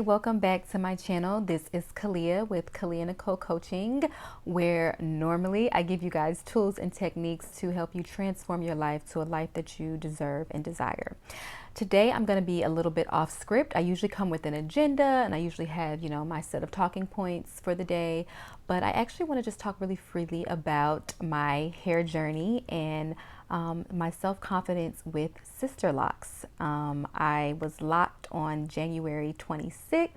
welcome back to my channel. This is Kalia with Kalia Nicole Coaching, where normally I give you guys tools and techniques to help you transform your life to a life that you deserve and desire. Today I'm going to be a little bit off script. I usually come with an agenda and I usually have, my set of talking points for the day, but I actually want to just talk really freely about my hair journey and my self-confidence with Sisterlocks. I was locked on January 26th,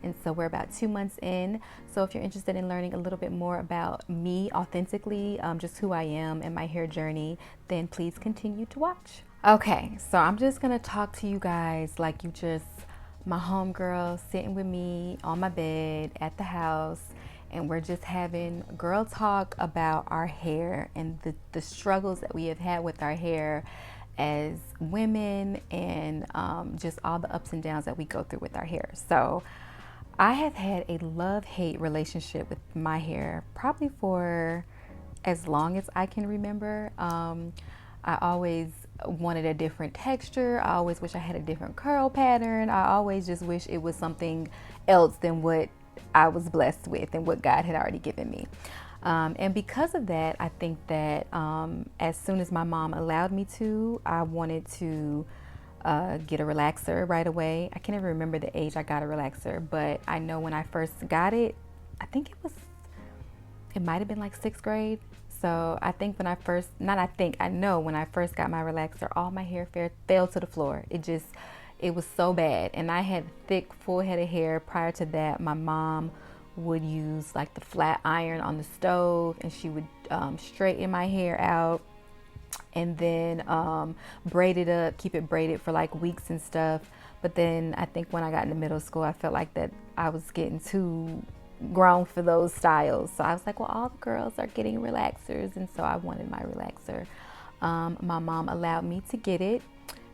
and so we're about 2 months in. So if you're interested in learning a little bit more about me authentically, just who I am and my hair journey, then please continue to watch. Okay, so I'm just gonna talk to you guys like you just my homegirl sitting with me on my bed at the house, and we're just having girl talk about our hair and the struggles that we have had with our hair as women, and just all the ups and downs that we go through with our hair. So I have had a love-hate relationship with my hair probably for as long as I can remember. I always wanted a different texture. I always wish I had a different curl pattern. I always just wish it was something else than what I was blessed with and what God had already given me. And because of that, I think that as soon as my mom allowed me to, I wanted to get a relaxer right away. I can't even remember the age I got a relaxer, but I know when I first got it, it might have been like 6th grade. So I think I know when I first got my relaxer, all my hair fell to the floor. It was so bad. And I had thick, full head of hair. Prior to that, my mom would use like the flat iron on the stove, and she would straighten my hair out and then braid it up, keep it braided for like weeks and stuff. But then I think when I got into middle school, I felt like that I was getting too grown for those styles. So I was like, well, all the girls are getting relaxers, and so I wanted my relaxer. My mom allowed me to get it.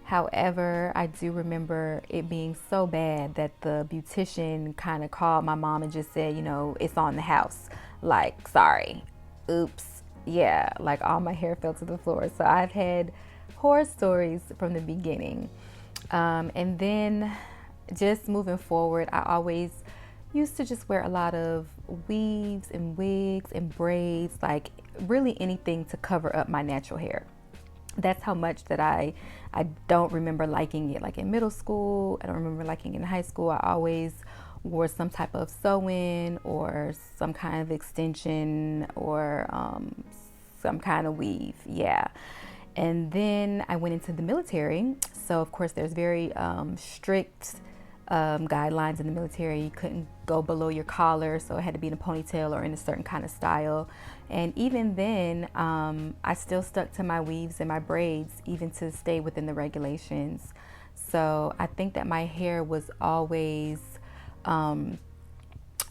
However, I do remember it being so bad that the beautician kind of called my mom and just said, it's on the house. Like, sorry, oops, yeah, like all my hair fell to the floor. So I've had horror stories from the beginning. And then just moving forward, I always used to just wear a lot of weaves and wigs and braids, like really anything to cover up my natural hair. That's how much that I don't remember liking it. Like in middle school, I don't remember liking it in high school. I always wore some type of sew-in or some kind of extension or some kind of weave. Yeah. And then I went into the military. So of course there's very strict guidelines in the military. You couldn't go below your collar, so it had to be in a ponytail or in a certain kind of style. And even then, I still stuck to my weaves and my braids, even to stay within the regulations. So I think that my hair was always, I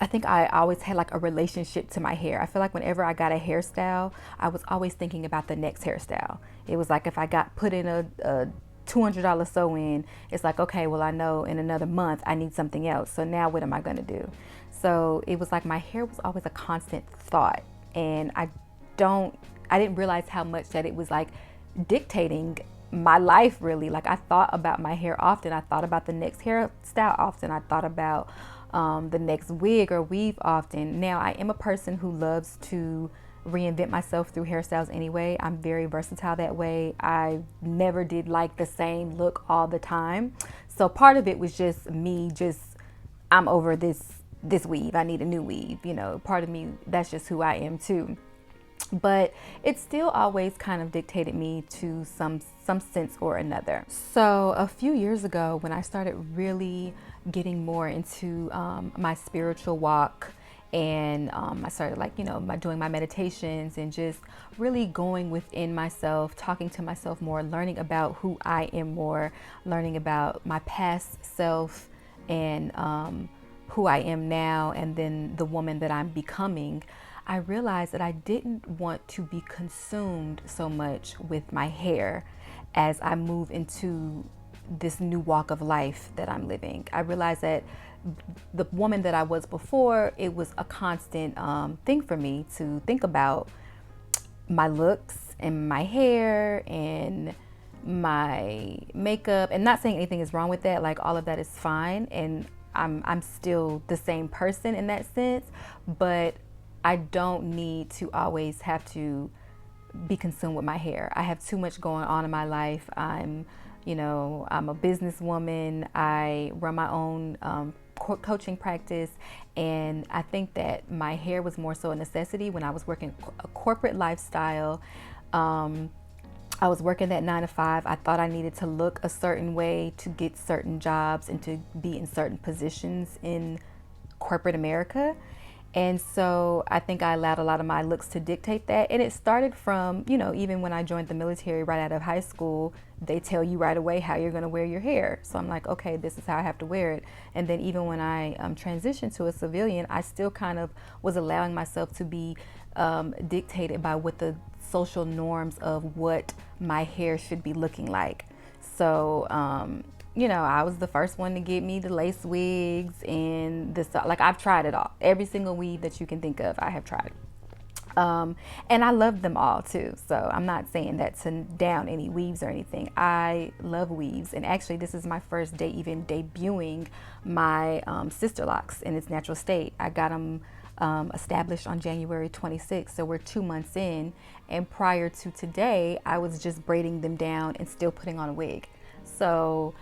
think I always had like a relationship to my hair. I feel like whenever I got a hairstyle, I was always thinking about the next hairstyle. It was like if I got put in a $200 sew-in, it's like, okay, well, I know in another month I need something else. So now what am I going to do? So it was like my hair was always a constant thought. And I didn't realize how much that it was like dictating my life, really. Like I thought about my hair often. I thought about the next hairstyle often. I thought about the next wig or weave often. Now I am a person who loves to reinvent myself through hairstyles anyway. I'm very versatile that way. I never did like the same look all the time. So part of it was just me, I'm over this weave. I need a new weave. Part of me, that's just who I am too. But it still always kind of dictated me to some sense or another. So a few years ago, when I started really getting more into my spiritual walk, and I started doing my meditations and just really going within myself, talking to myself more, learning about who I am more, learning about my past self and who I am now, and then the woman that I'm becoming. I realized that I didn't want to be consumed so much with my hair as I move into this new walk of life that I'm living. I realized that the woman that I was before, it was a constant thing for me to think about my looks and my hair and my makeup, and not saying anything is wrong with that. Like all of that is fine, and I'm still the same person in that sense, but I don't need to always have to be consumed with my hair. I have too much going on in my life. I'm a businesswoman. I run my own coaching practice, and I think that my hair was more so a necessity when I was working a corporate lifestyle. I was working that 9 to 5. I thought I needed to look a certain way to get certain jobs and to be in certain positions in corporate America. And so I think I allowed a lot of my looks to dictate that. And it started from, even when I joined the military right out of high school, they tell you right away how you're going to wear your hair. So I'm like, okay, this is how I have to wear it. And then even when I transitioned to a civilian, I still kind of was allowing myself to be dictated by what the social norms of what my hair should be looking like. So, I was the first one to get me the lace wigs and this, like I've tried it all. Every single weave that you can think of, I have tried. And I love them all too. So I'm not saying that to down any weaves or anything. I love weaves. And actually this is my first day even debuting my Sisterlocks in its natural state. I got them established on January 26th. So we're 2 months in. And prior to today, I was just braiding them down and still putting on a wig. So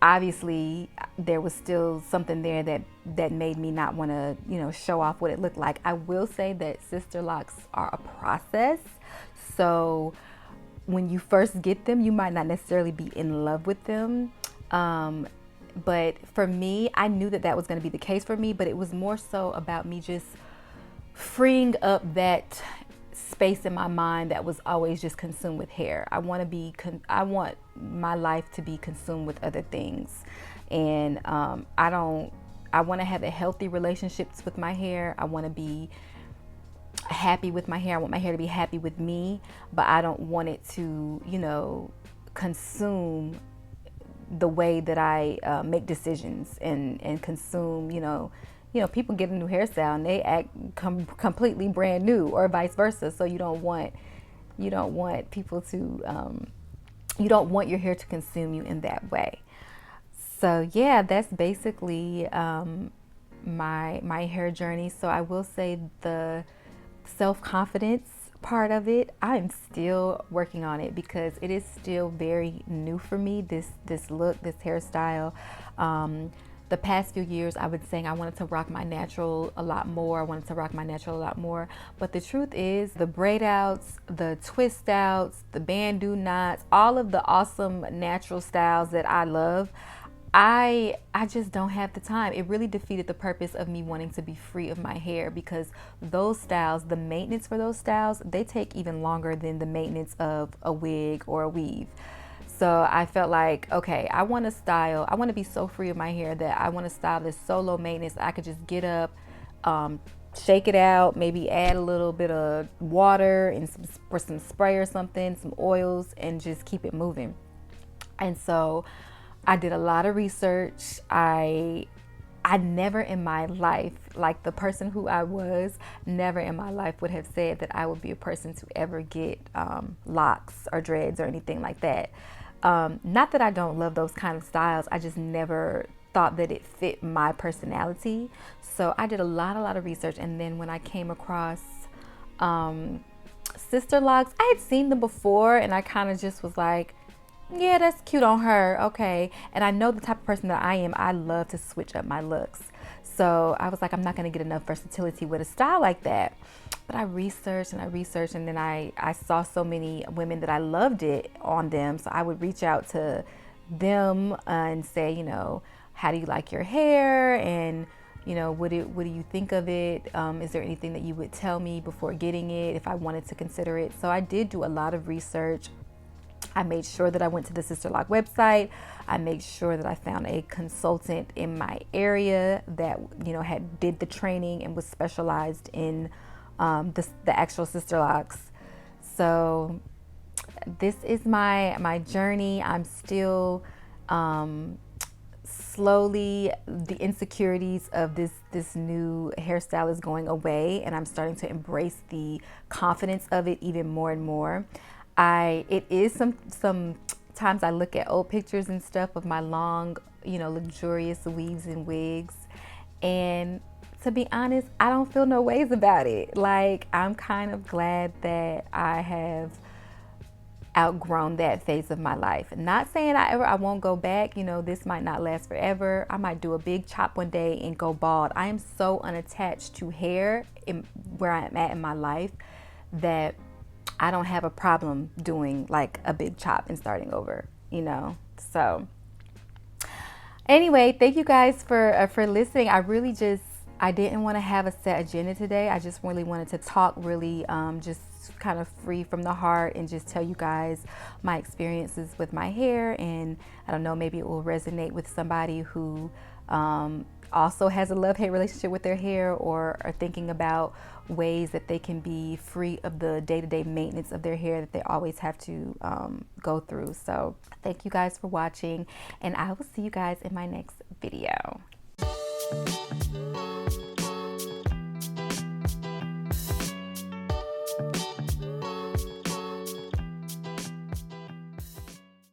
obviously there was still something there that made me not want to, show off what it looked like. I will say that Sisterlocks are a process. So when you first get them, you might not necessarily be in love with them. But for me, I knew that was going to be the case for me, but it was more so about me just freeing up that space in my mind that was always just consumed with hair. I want my life to be consumed with other things. And I want to have a healthy relationships with my hair. I want to be happy with my hair. I want my hair to be happy with me, but I don't want it to, consume the way that I make decisions and consume, people get a new hairstyle and they act completely brand new, or vice versa. So you don't want people to, you don't want your hair to consume you in that way. So yeah, that's basically my hair journey. So I will say the self-confidence part of it, I'm still working on it because it is still very new for me, this look, this hairstyle. The past few years I've been saying I wanted to rock my natural a lot more. But the truth is the braid outs, the twist outs, the bandeau knots, all of the awesome natural styles that I love, I just don't have the time. It really defeated the purpose of me wanting to be free of my hair, because those styles, the maintenance for those styles, they take even longer than the maintenance of a wig or a weave. So I felt like, okay, I want to be so free of my hair that I want to style this so low maintenance. I could just get up, shake it out, maybe add a little bit of water and some spray or something, some oils, and just keep it moving. And so I did a lot of research. I never in my life, like the person who I was, never in my life would have said that I would be a person to ever get locks or dreads or anything like that. Not that I don't love those kind of styles. I just never thought that it fit my personality. So I did a lot of research. And then when I came across Sisterlocks, I had seen them before and I kind of just was like, yeah, that's cute on her. Okay. And I know the type of person that I am. I love to switch up my looks. So I was like, I'm not going to get enough versatility with a style like that. But I researched, and then I saw so many women that I loved it on them. So I would reach out to them and say, how do you like your hair? And, what do you think of it? Is there anything that you would tell me before getting it if I wanted to consider it? So I did do a lot of research. I made sure that I went to the Sisterlock website. I made sure that I found a consultant in my area that, did the training and was specialized in the actual Sisterlocks. So this is my journey. I'm still slowly, the insecurities of this new hairstyle is going away, and I'm starting to embrace the confidence of it even more and more. It is sometimes I look at old pictures and stuff of my long luxurious weaves and wigs. And to be honest, I don't feel no ways about it. Like, I'm kind of glad that I have outgrown that phase of my life. Not saying I won't go back. This might not last forever. I might do a big chop one day and go bald. I am so unattached to hair where I'm at in my life that I don't have a problem doing like a big chop and starting over. So anyway, thank you guys for listening. I didn't want to have a set agenda today. I just really wanted to talk really just kind of free from the heart and just tell you guys my experiences with my hair. And I don't know, maybe it will resonate with somebody who also has a love-hate relationship with their hair, or are thinking about ways that they can be free of the day-to-day maintenance of their hair that they always have to go through. So thank you guys for watching, and I will see you guys in my next video.